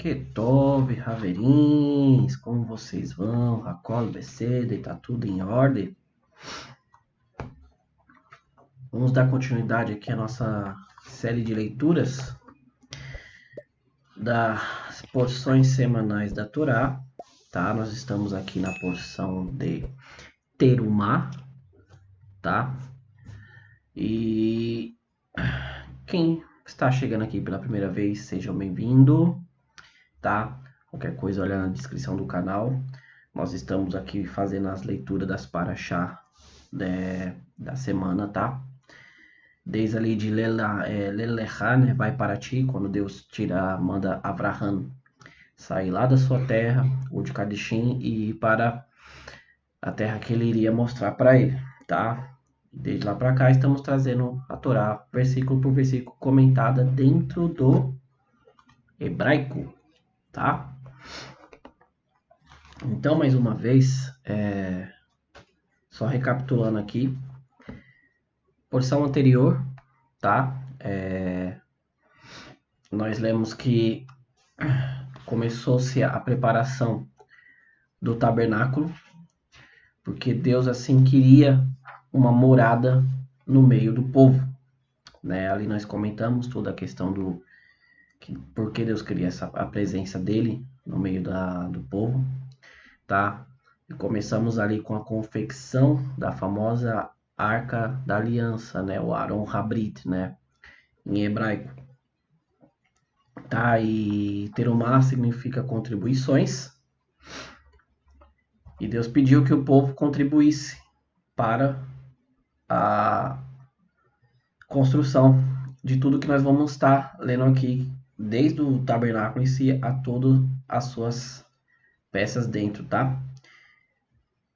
Bokertov, Haverins, como vocês vão? Racol, Beceda, tá tudo em ordem? Vamos dar continuidade aqui à nossa série de leituras das porções semanais da Torá, tá? Nós estamos aqui na porção de Terumá, tá? E quem está chegando aqui pela primeira vez, seja bem-vindo, tá? Qualquer coisa, olha na descrição do canal. Nós estamos aqui fazendo as leituras das Parashá da semana, tá? Desde ali de Lelechá, né? Vai para ti, quando Deus manda Avraham sair lá da sua terra, o de Kadishim, e ir para a terra que ele iria mostrar para ele, tá? Desde lá para cá estamos trazendo a Torá, versículo por versículo, comentada dentro do hebraico, tá? Então, mais uma vez, só recapitulando aqui, porção anterior, tá? Nós lemos que começou-se a preparação do tabernáculo, porque Deus assim queria uma morada no meio do povo, né? Ali nós comentamos toda a questão do por que Deus queria a presença dele no meio do povo, tá? E começamos ali com a confecção da famosa Arca da Aliança, né? O Aron Habrit, né? Em hebraico. Tá? E Terumá significa contribuições. E Deus pediu que o povo contribuísse para a construção de tudo que nós vamos estar lendo aqui, desde o tabernáculo em si a todas as suas peças dentro, tá?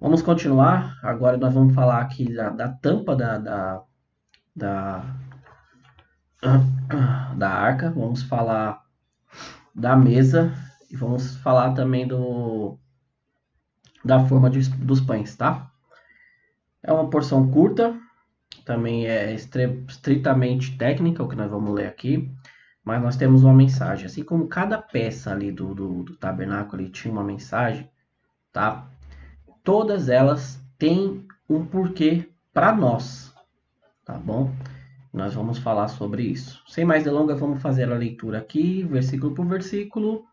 Vamos continuar. Agora nós vamos falar aqui da tampa da arca. Vamos falar da mesa e vamos falar também da forma dos pães, tá? É uma porção curta, também é estritamente técnica, o que nós vamos ler aqui, mas nós temos uma mensagem. Assim como cada peça ali do tabernáculo ali tinha uma mensagem, tá? Todas elas têm um porquê para nós, tá bom? Nós vamos falar sobre isso. Sem mais delongas, vamos fazer a leitura aqui, versículo por versículo,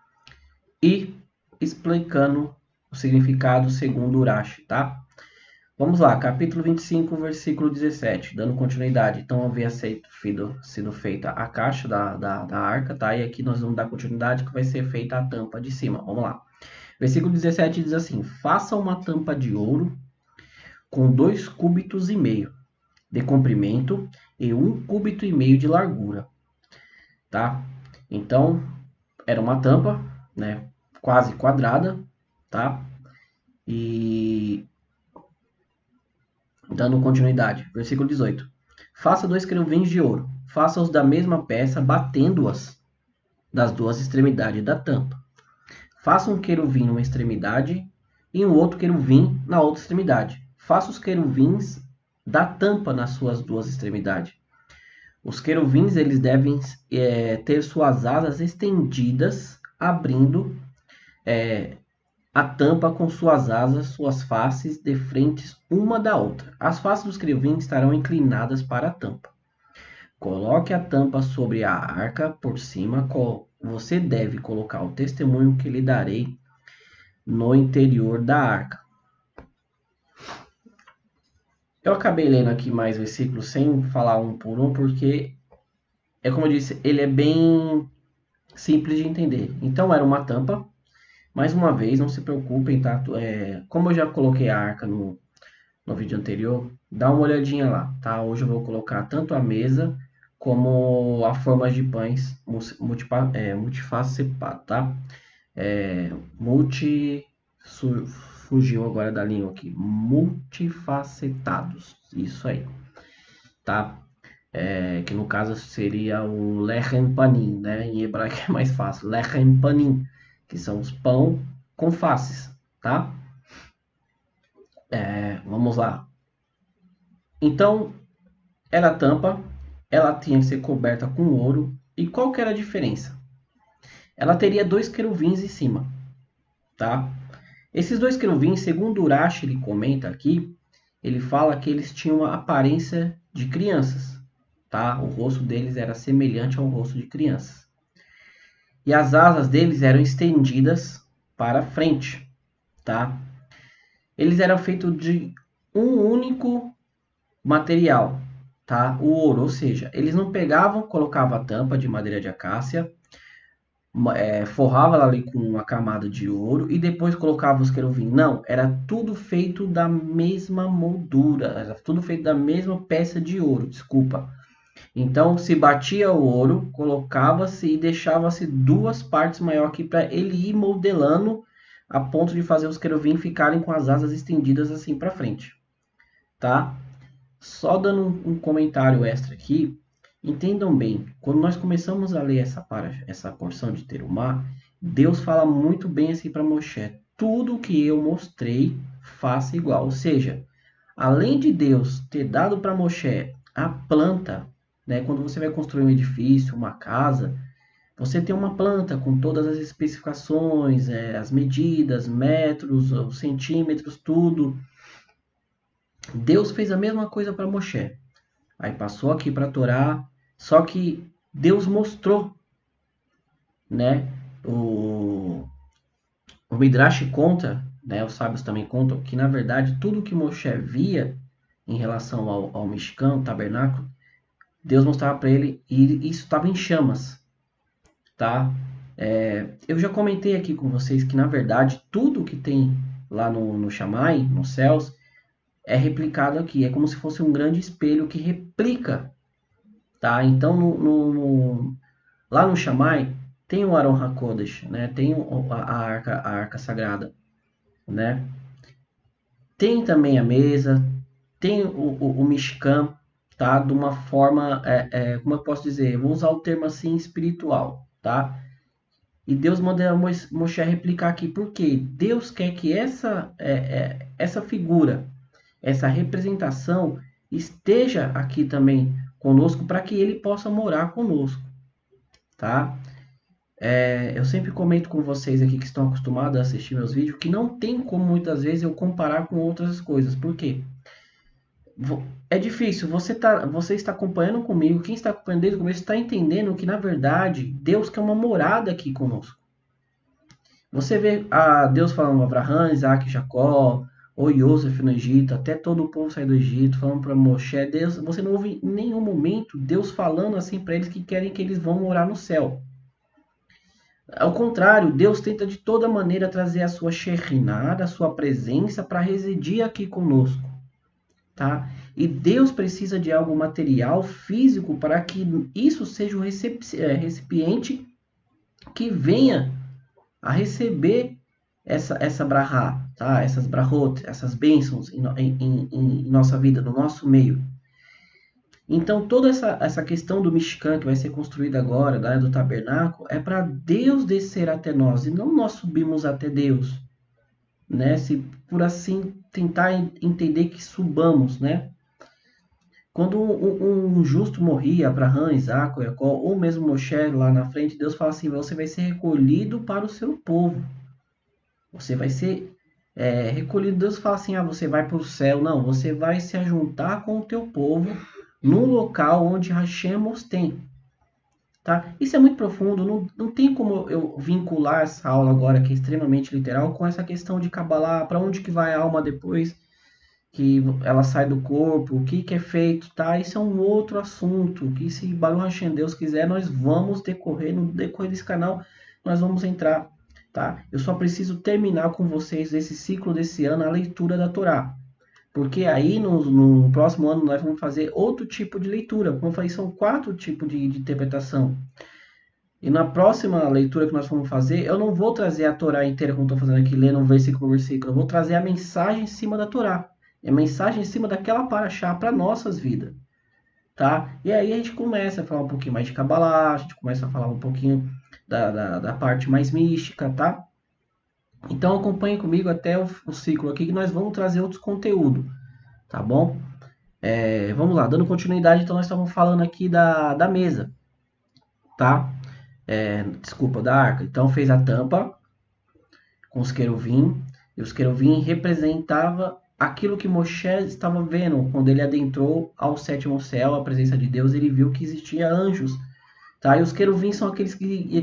e explicando o significado segundo Urashi, tá? Vamos lá, capítulo 25, versículo 17, dando continuidade. Então, havia sido feita a caixa da arca, tá? E aqui nós vamos dar continuidade, que vai ser feita a tampa de cima. Vamos lá. Versículo 17 diz assim: faça uma tampa de ouro com 2,5 cúbitos de comprimento e 1,5 cúbito de largura, tá? Então, era uma tampa, né? Quase quadrada, tá? E dando continuidade, versículo 18. Faça 2 querubins de ouro, faça-os da mesma peça, batendo-as das duas extremidades da tampa. Faça um querubim numa extremidade e um outro querubim na outra extremidade. Faça os querubins da tampa nas suas duas extremidades. Os querubins eles devem ter suas asas estendidas, abrindo a tampa com suas asas, suas faces de frente uma da outra. As faces dos querubins estarão inclinadas para a tampa. Coloque a tampa sobre a arca por cima. Você deve colocar o testemunho que lhe darei no interior da arca. Eu acabei lendo aqui mais versículos sem falar um por um, porque, como eu disse, ele é bem simples de entender. Então, era uma tampa. Mais uma vez, não se preocupem, tá? Como eu já coloquei a arca no vídeo anterior, dá uma olhadinha lá, tá? Hoje eu vou colocar tanto a mesa como a forma de pães multifacetado, tá? Fugiu agora da língua aqui. Multifacetados, isso aí, tá? Que no caso seria o lechem panim, né? Em hebraico é mais fácil, lechem panim, que são os pão com faces, tá? Vamos lá. Então, era a tampa, ela tinha que ser coberta com ouro. E qual que era a diferença? ela teria dois querubins em cima, tá? Esses dois querubins, segundo Urashi, ele comenta aqui, ele fala que eles tinham a aparência de crianças, tá? O rosto deles era semelhante ao rosto de crianças. E as asas deles eram estendidas para frente, tá? Eles eram feitos de um único material, tá? O ouro, ou seja, eles não pegavam, colocavam a tampa de madeira de acácia, forrava ela ali com uma camada de ouro e depois colocava os querubins. Não, era tudo feito da mesma moldura, era tudo feito da mesma peça de ouro, desculpa. Então se batia o ouro, colocava-se e deixava-se duas partes maior aqui para ele ir modelando a ponto de fazer os querubins ficarem com as asas estendidas assim para frente, tá? Só dando um comentário extra aqui, entendam bem, quando nós começamos a ler essa porção de Terumá, Deus fala muito bem assim para Moshe, tudo que eu mostrei, faça igual. Ou seja, além de Deus ter dado para Moshe a planta, né, quando você vai construir um edifício, uma casa, você tem uma planta com todas as especificações, as medidas, metros, os centímetros, tudo. Deus fez a mesma coisa para Moshe. Aí passou aqui para a Torá, só que Deus mostrou, né? O Midrash conta, né? Os sábios também contam que na verdade tudo que Moshe via em relação ao Mishkan, o tabernáculo, Deus mostrava para ele e isso estava em chamas, tá? Eu já comentei aqui com vocês que na verdade tudo que tem lá no Shammai, nos céus, é replicado aqui. É como se fosse um grande espelho que replica, tá? Então lá no Shammai tem o Aron HaKodesh, né? Tem a arca sagrada, né? Tem também a mesa, tem o Mishkan, tá? De uma forma, como eu posso dizer? Eu vou usar o termo assim espiritual, tá? E Deus manda Moshe replicar aqui, porque Deus quer que essa figura, essa representação esteja aqui também conosco para que ele possa morar conosco, tá? Eu sempre comento com vocês aqui que estão acostumados a assistir meus vídeos que não tem como muitas vezes eu comparar com outras coisas. Por quê? É difícil. Você está acompanhando comigo, quem está acompanhando desde o começo está entendendo que na verdade Deus quer uma morada aqui conosco. Você vê Deus falando para Abraão, Isaac, Jacó, ou Yosef no Egito, até todo o povo sair do Egito, falando para Moshe, Deus, você não ouve em nenhum momento Deus falando assim para eles que querem que eles vão morar no céu. Ao contrário, Deus tenta de toda maneira trazer a sua Shekhinah, a sua presença, para residir aqui conosco, tá? E Deus precisa de algo material, físico, para que isso seja o recipiente que venha a receber essa brahá, tá? Essas brahot, essas bênçãos em nossa vida, no nosso meio. Então, toda essa questão do Mishkan que vai ser construída agora, da área do tabernáculo, é para Deus descer até nós, e não nós subirmos até Deus, né? Se por assim tentar entender que subamos, né? Quando um justo morria, Abraão, Isaac, Jacó, ou mesmo Moshe lá na frente, Deus fala assim, você vai ser recolhido para o seu povo. Você vai ser recolhido. Deus fala assim, você vai para o céu. Não, você vai se ajuntar com o teu povo no local onde Hashem tem. Tá? Isso é muito profundo, não tem como eu vincular essa aula agora, que é extremamente literal, com essa questão de Kabbalah, para onde que vai a alma depois que ela sai do corpo, o que que é feito, tá? Isso é um outro assunto, que se Baruch Hashem Deus quiser, nós vamos no decorrer desse canal, nós vamos entrar, tá? Eu só preciso terminar com vocês esse ciclo desse ano, a leitura da Torá. Porque aí no próximo ano nós vamos fazer outro tipo de leitura. Como eu falei, são 4 tipos de interpretação. E na próxima leitura que nós vamos fazer, eu não vou trazer a Torá inteira, como estou fazendo aqui, lendo um versículo por versículo. Eu vou trazer a mensagem em cima da Torá. É a mensagem em cima daquela paraxá para nossas vidas. Tá? E aí a gente começa a falar um pouquinho mais de Kabbalah, a gente começa a falar um pouquinho da parte mais mística, tá? Então acompanhe comigo até o ciclo aqui que nós vamos trazer outros conteúdos, tá bom? Vamos lá, dando continuidade, então nós estamos falando aqui da mesa, tá? desculpa, da arca. Então fez a tampa com os querubim, e os querubim representava aquilo que Moshe estava vendo quando ele adentrou ao sétimo céu, a presença de Deus, ele viu que existia anjos, tá? E os querubins são aqueles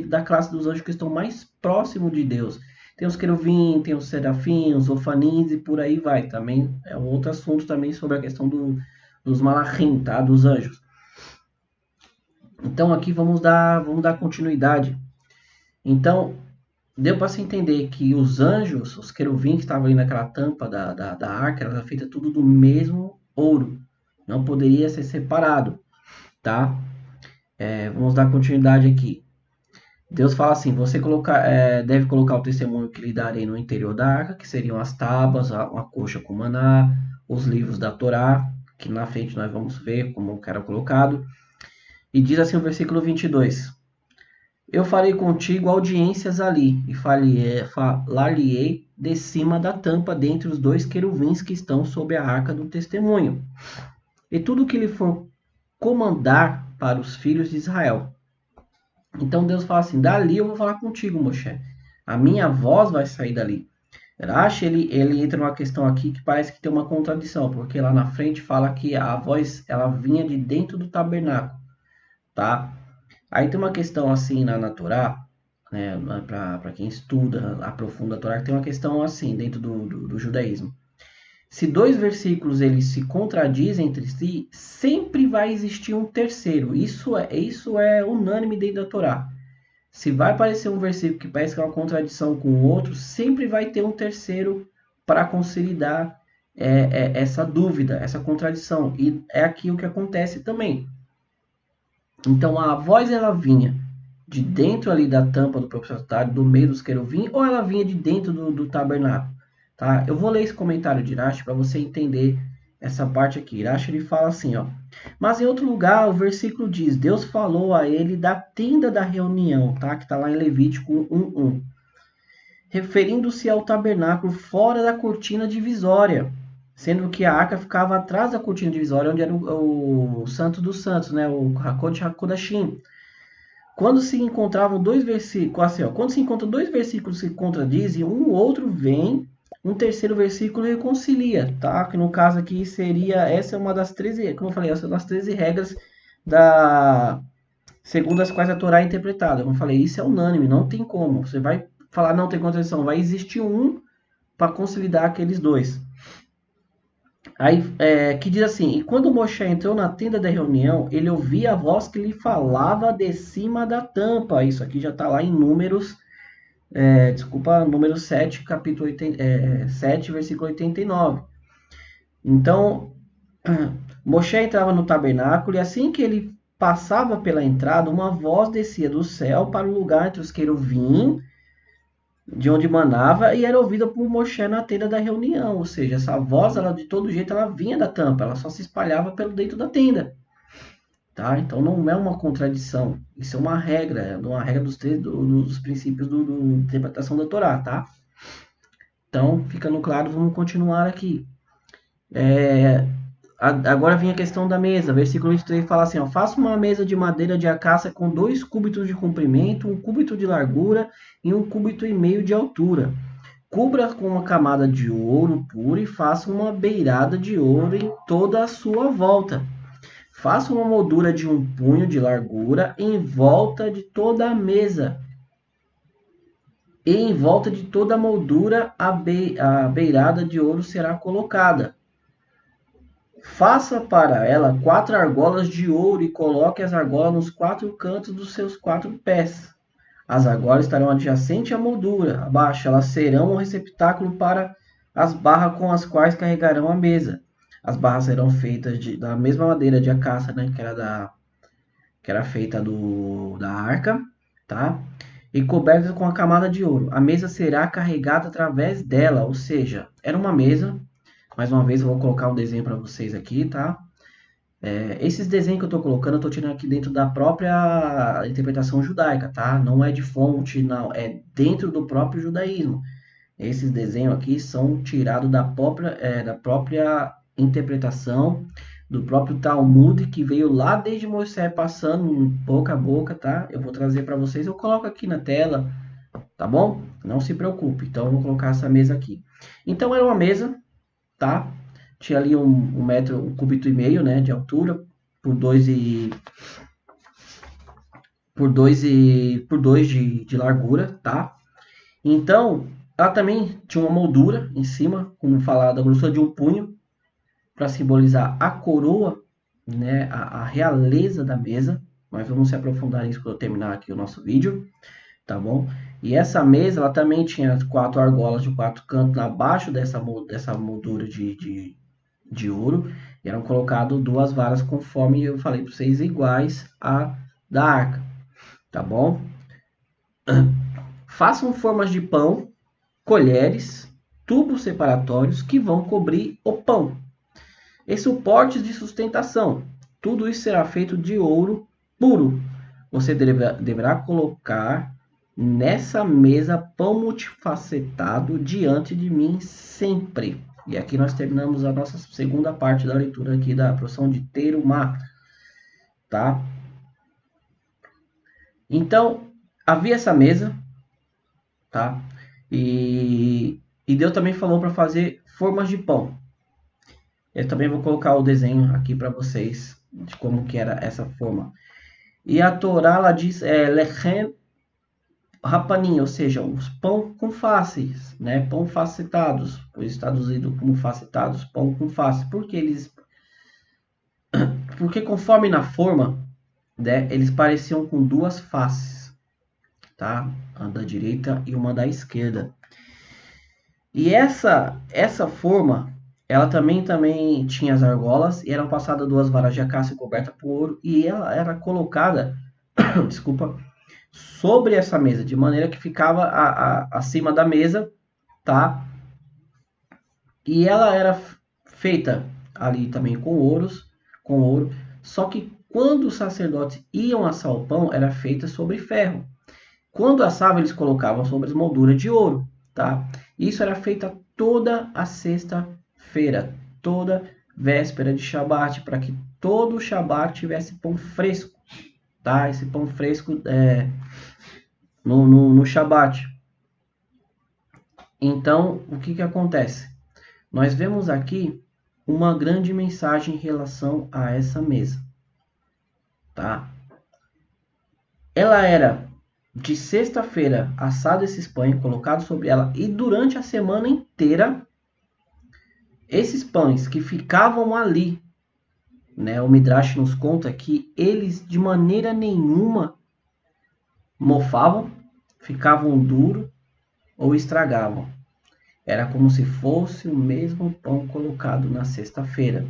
da classe dos anjos que estão mais próximos de Deus. Tem os querubim, tem os serafins, os ofanins e por aí vai. Também é um outro assunto também sobre a questão dos malachim, tá? Dos anjos. Então aqui vamos dar continuidade. Então, deu para se entender que os anjos, os querubins que estavam ali naquela tampa da arca, era feita tudo do mesmo ouro. Não poderia ser separado, tá? Vamos dar continuidade aqui. Deus fala assim: você deve colocar o testemunho que lhe darei no interior da arca, que seriam as tábuas, uma coxa com maná, os livros da Torá, que na frente nós vamos ver como que era colocado. E diz assim o versículo 22. Eu farei contigo audiências ali, e falar-lhe-ei de cima da tampa dentre os dois querubins que estão sob a arca do testemunho. E tudo que lhe for comandar para os filhos de Israel. Então Deus fala assim, dali eu vou falar contigo, Moshe. A minha voz vai sair dali. Rashi, ele entra numa questão aqui que parece que tem uma contradição, porque lá na frente fala que a voz ela vinha de dentro do tabernáculo, tá? Aí tem uma questão assim na Torá, né, para quem estuda, aprofunda a Torá, tem uma questão assim dentro do judaísmo. Se dois versículos eles se contradizem entre si, sempre vai existir um terceiro. Isso é unânime dentro da Torá. Se vai aparecer um versículo que parece que é uma contradição com o outro, sempre vai ter um terceiro para consolidar essa dúvida, essa contradição. E é aqui o que acontece também. Então a voz ela vinha de dentro ali da tampa do propiciatório, do meio dos querubim, ou ela vinha de dentro do tabernáculo, tá? Eu vou ler esse comentário de Irache para você entender essa parte aqui. Irache ele fala assim, ó: mas em outro lugar o versículo diz: Deus falou a ele da tenda da reunião, tá? Que está lá em Levítico 1:1, referindo-se ao tabernáculo fora da cortina divisória, sendo que a arca ficava atrás da cortina divisória, onde era o Santo dos Santos, né? O Hakod HaKodashim. Quando se encontravam dois versículos, assim, ó, quando se encontram dois versículos que se contradizem, um ou outro vem, um terceiro versículo reconcilia, tá? Que no caso aqui seria, essa é uma das 13, como eu falei, essa é uma das 13 regras segundo as quais a Torá é interpretada. Como eu falei, isso é unânime, não tem como. Você vai falar não tem contradição, vai existir um para consolidar aqueles dois. Aí, que diz assim, e quando Moshe entrou na tenda da reunião, ele ouvia a voz que lhe falava de cima da tampa. Isso aqui já está lá em Números, número 7, capítulo 7, versículo 89. Então, Moshe entrava no tabernáculo e assim que ele passava pela entrada, uma voz descia do céu para o lugar entre os querubim, de onde manava, e era ouvida por Moshe na tenda da reunião. Ou seja, essa voz, ela de todo jeito, ela vinha da tampa, ela só se espalhava pelo dentro da tenda. Tá? Então não é uma contradição, isso é uma regra dos princípios da interpretação da Torá, tá? Então, ficando claro, vamos continuar aqui. Agora vem a questão da mesa. Versículo 23 fala assim, ó: faça uma mesa de madeira de acácia com 2 cúbitos de comprimento, 1 cúbito de largura e 1 cúbito e meio de altura. Cubra com uma camada de ouro puro e faça uma beirada de ouro em toda a sua volta. Faça uma moldura de 1 punho de largura em volta de toda a mesa. E em volta de toda a moldura a beirada de ouro será colocada. Faça para ela 4 argolas de ouro e coloque as argolas nos 4 cantos dos seus 4 pés. As argolas estarão adjacentes à moldura. Abaixo elas serão um receptáculo para as barras com as quais carregarão a mesa. As barras serão feitas da mesma madeira de acácia, né, que era feita da arca, tá? E cobertas com a camada de ouro. A mesa será carregada através dela, ou seja, era uma mesa. Mais uma vez eu vou colocar um desenho para vocês aqui, tá? Esses desenhos que eu estou colocando, eu estou tirando aqui dentro da própria interpretação judaica, tá? Não é de fonte, não. É dentro do próprio judaísmo. Esses desenhos aqui são tirados da própria interpretação do próprio Talmud, que veio lá desde Moisés passando boca a boca, tá? Eu vou trazer para vocês, eu coloco aqui na tela, tá bom? Não se preocupe. Então eu vou colocar essa mesa aqui. Então era uma mesa, tá? Tinha ali um metro, 1,5 cúbito, né, de altura, por 2 por 2 de largura, tá? Então, ela também tinha uma moldura em cima, como falado, a grossura de um punho, para simbolizar a coroa, né, a realeza da mesa. Mas vamos se aprofundar nisso quando eu terminar aqui o nosso vídeo, tá bom? E essa mesa, ela também tinha 4 argolas de 4 cantos abaixo dessa moldura de ouro. E eram colocadas 2 varas, conforme eu falei para vocês, iguais a da arca, tá bom? Façam formas de pão, colheres, tubos separatórios que vão cobrir o pão. E suportes de sustentação. Tudo isso será feito de ouro puro. Você deverá colocar nessa mesa pão multifacetado diante de mim sempre. E aqui nós terminamos a nossa segunda parte da leitura aqui da porção de Terumá, tá? Então, havia essa mesa, tá? E Deus também falou para fazer formas de pão. Eu também vou colocar o desenho aqui para vocês de como que era essa forma. E a Torá, ela diz lechem rapanim, ou seja, os pão com faces, né? Pão facetados, pois traduzido como facetados, pão com face. Porque conforme na forma, né, eles pareciam com 2 faces, tá? Uma da direita e uma da esquerda. E essa forma, ela também tinha as argolas e eram passadas 2 varas de acácia coberta por ouro e ela era colocada, desculpa, sobre essa mesa, de maneira que ficava acima da mesa, tá? E ela era feita ali também com ouro, só que quando os sacerdotes iam assar o pão, era feita sobre ferro. Quando assavam, eles colocavam sobre as molduras de ouro, tá? Isso era feita toda a sexta-feira, toda véspera de Shabat, para que todo o Shabat tivesse pão fresco, tá? Esse pão fresco no Shabat. Então, o que acontece? Nós vemos aqui uma grande mensagem em relação a essa mesa, tá? Ela era de sexta-feira assado esses pães, colocado sobre ela, e durante a semana inteira, esses pães que ficavam ali, né? O Midrash nos conta que eles de maneira nenhuma mofavam, ficavam duros ou estragavam. Era como se fosse o mesmo pão colocado na sexta-feira.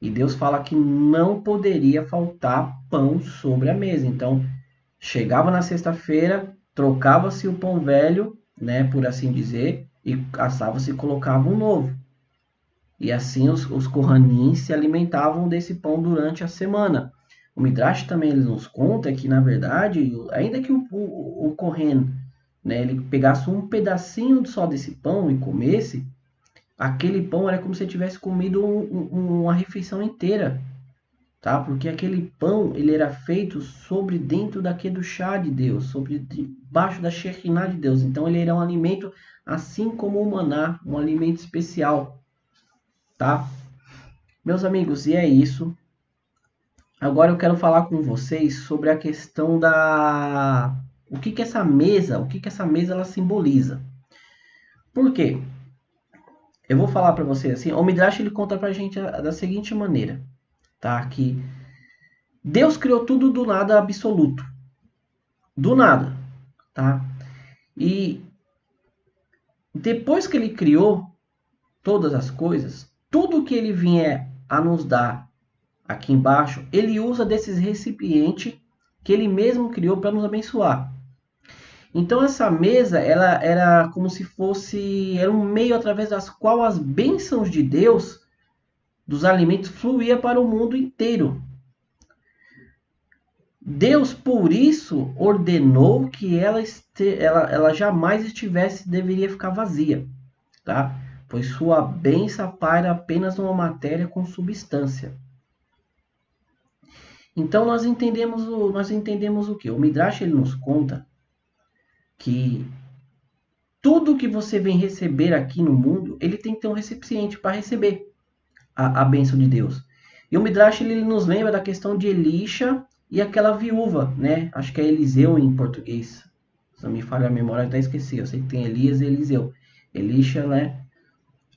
E Deus fala que não poderia faltar pão sobre a mesa. Então, chegava na sexta-feira, trocava-se o pão velho, né, por assim dizer, e assava-se e colocava um novo. E assim os Kohanim se alimentavam desse pão durante a semana. O Midrash também ele nos conta que, na verdade, ainda que o Kohen, né, ele pegasse um pedacinho só desse pão e comesse, aquele pão era como se ele tivesse comido uma refeição inteira, tá? Porque aquele pão ele era feito sobre dentro da Kedushá de Deus, sobre debaixo da Shekinah de Deus. Então ele era um alimento assim como o maná, um alimento especial, tá? Meus amigos, e é isso. Agora eu quero falar com vocês sobre a questão da o que essa mesa ela simboliza. Por quê? Eu vou falar para vocês assim, o Midrash ele conta pra gente da seguinte maneira, tá? Que Deus criou tudo do nada absoluto. Do nada, tá? E depois que ele criou todas as coisas, tudo que ele vier a nos dar aqui embaixo, ele usa desses recipientes que ele mesmo criou para nos abençoar. Então essa mesa, ela era como se fosse, era um meio através das qual as bênçãos de Deus, dos alimentos, fluía para o mundo inteiro. Deus, por isso, ordenou que ela jamais deveria ficar vazia, tá? Pois sua bênção paira apenas uma matéria com substância. Então nós entendemos o quê? O Midrash ele nos conta que tudo que você vem receber aqui no mundo, ele tem que ter um recipiente para receber a bênção de Deus. E o Midrash ele nos lembra da questão de Elisha e aquela viúva, né? Acho que é Eliseu em português. Se não me falha a memória, até esqueci. Eu sei que tem Elias e Eliseu. Elisha, né?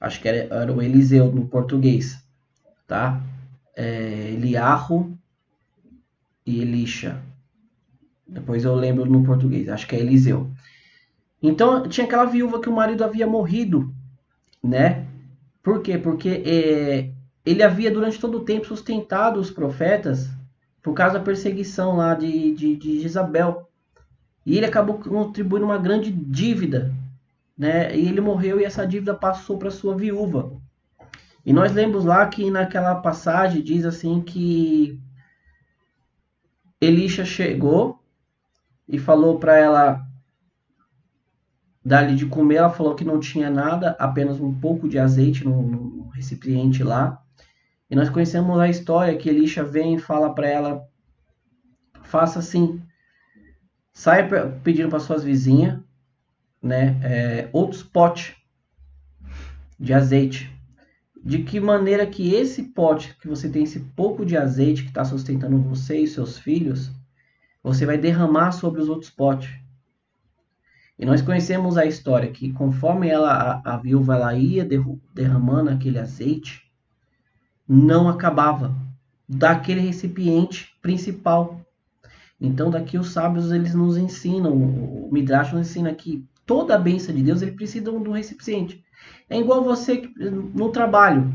Acho que era o Eliseu no português, tá? Eliarro e Elisha. Depois eu lembro no português. Acho que é Eliseu. Então tinha aquela viúva que o marido havia morrido, né? Por quê? Porque ele havia durante todo o tempo sustentado os profetas por causa da perseguição lá de Jezabel. E ele acabou contribuindo uma grande dívida, né? E ele morreu e essa dívida passou para sua viúva. E nós lemos lá que naquela passagem diz assim que Elisha chegou e falou para ela dar-lhe de comer. Ela falou que não tinha nada, apenas um pouco de azeite no recipiente lá. E nós conhecemos a história que Elisha vem e fala para ela: faça assim, saia pedindo para suas vizinhas, né, outros potes de azeite. De que maneira que esse pote, que você tem esse pouco de azeite que está sustentando você e seus filhos, você vai derramar sobre os outros potes. E nós conhecemos a história que conforme a viúva ela ia derramando aquele azeite, não acabava daquele recipiente principal. Então daqui os sábios eles nos ensinam, o Midrash nos ensina que toda a bênção de Deus ele precisa de um recipiente. É igual você no trabalho,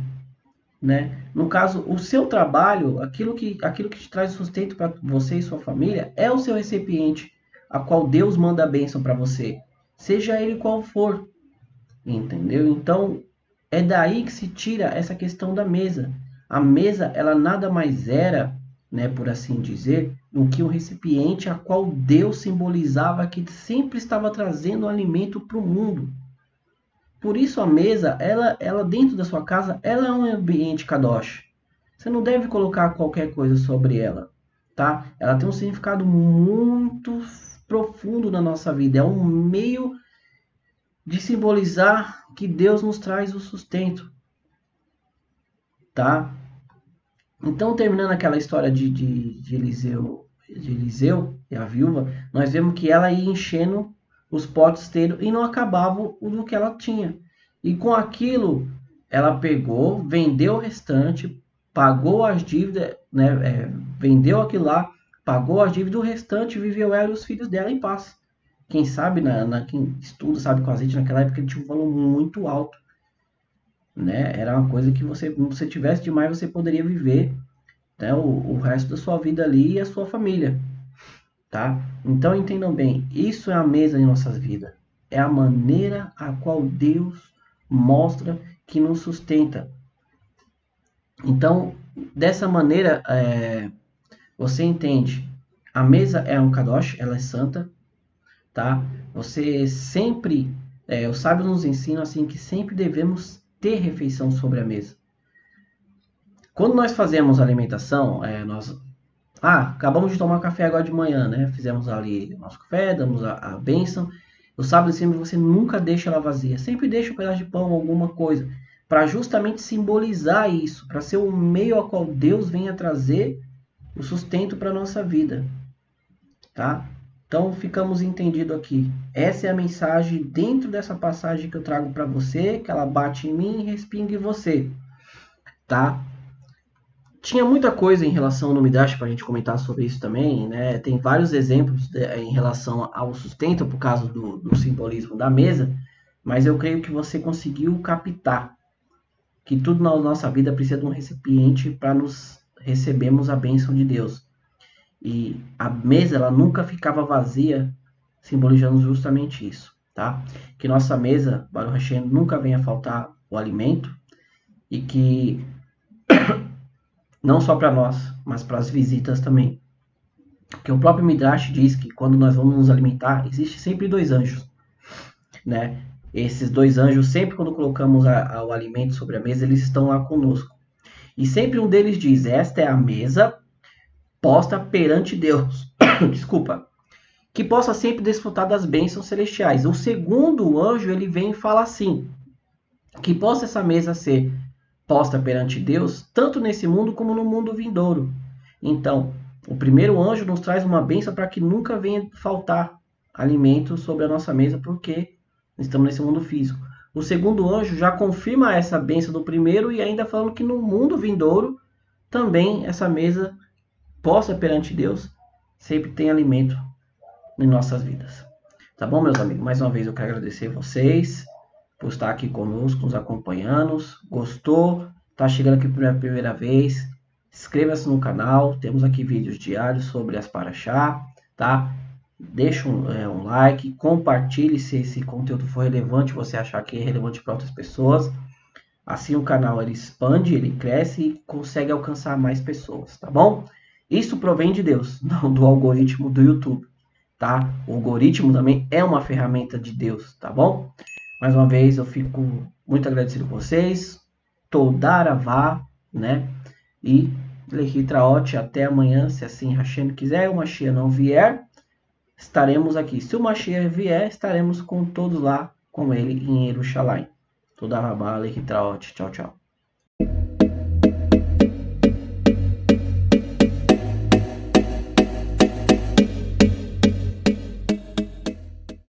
né? No caso, o seu trabalho, aquilo que te traz sustento para você e sua família, é o seu recipiente, a qual Deus manda a bênção para você, seja ele qual for, entendeu? Então, é daí que se tira essa questão da mesa. A mesa, ela nada mais era, né, por assim dizer, do que um recipiente a qual Deus simbolizava que sempre estava trazendo alimento para o mundo. Por isso a mesa, ela dentro da sua casa, ela é um ambiente kadosh. Você não deve colocar qualquer coisa sobre ela, tá? Ela tem um significado muito profundo na nossa vida. É um meio de simbolizar que Deus nos traz o sustento, tá? Então, terminando aquela história de Eliseu e a viúva, nós vemos que ela ia enchendo os potes dele e não acabava o do que ela tinha. E com aquilo, ela pegou, vendeu o restante, pagou as dívidas, né? Vendeu aquilo lá, pagou as dívidas, o restante viveu ela e os filhos dela em paz. Quem sabe, quem estuda, sabe que o azeite naquela época ele tinha um valor muito alto, né? Era uma coisa que se você tivesse demais, você poderia viver, né, o resto da sua vida ali e a sua família, tá? Então entendam bem, isso é a mesa em nossas vidas. É a maneira a qual Deus mostra que nos sustenta. Então, dessa maneira, você entende, a mesa é um kadosh, ela é santa, tá? Você sempre, os sábios nos ensinam assim que sempre devemos ter refeição sobre a mesa. Quando nós fazemos alimentação, acabamos de tomar café agora de manhã, né? Fizemos ali o nosso café, damos a bênção. O sábado sempre você nunca deixa ela vazia, sempre deixa um pedaço de pão, alguma coisa, para justamente simbolizar isso, para ser o meio a qual Deus venha trazer o sustento para a nossa vida, tá? Então ficamos entendidos aqui. Essa é a mensagem dentro dessa passagem que eu trago para você, que ela bate em mim e respinga em você, tá? Tinha muita coisa em relação ao Midrash para a gente comentar sobre isso também, né? Tem vários exemplos em relação ao sustento por causa do simbolismo da mesa, mas eu creio que você conseguiu captar que tudo na nossa vida precisa de um recipiente para nos recebermos a bênção de Deus. E a mesa ela nunca ficava vazia, simbolizando justamente isso, tá? Que nossa mesa, Baruch Hashem, nunca venha faltar o alimento e que não só para nós, mas para as visitas também. Porque o próprio Midrash diz que quando nós vamos nos alimentar, existe sempre dois anjos, né? Esses dois anjos, sempre quando colocamos o alimento sobre a mesa, eles estão lá conosco. E sempre um deles diz, esta é a mesa posta perante Deus. Desculpa. Que possa sempre desfrutar das bênçãos celestiais. O segundo anjo, ele vem e fala assim, que possa essa mesa ser posta perante Deus, tanto nesse mundo como no mundo vindouro. Então, o primeiro anjo nos traz uma bênção para que nunca venha faltar alimento sobre a nossa mesa, porque estamos nesse mundo físico. O segundo anjo já confirma essa bênção do primeiro e ainda falando que no mundo vindouro também essa mesa posta perante Deus sempre tem alimento em nossas vidas. Tá bom, meus amigos? Mais uma vez eu quero agradecer vocês por estar aqui conosco, nos acompanhando. Gostou? Tá chegando aqui pela primeira vez? Inscreva-se no canal. Temos aqui vídeos diários sobre as Paraxá, tá? Deixa um like, compartilhe se esse conteúdo for relevante, você achar que é relevante para outras pessoas. Assim o canal ele expande, ele cresce e consegue alcançar mais pessoas, tá bom? Isso provém de Deus, não do algoritmo do YouTube, tá? O algoritmo também é uma ferramenta de Deus, tá bom? Mais uma vez eu fico muito agradecido com vocês. Todaravá, né? E Lehitraot, até amanhã, se assim Hashem quiser. O Mashiach não vier, estaremos aqui. Se o Mashiach vier, estaremos com todos lá com ele em Jerusalém. Todaravá, Lehitraot. Tchau, tchau.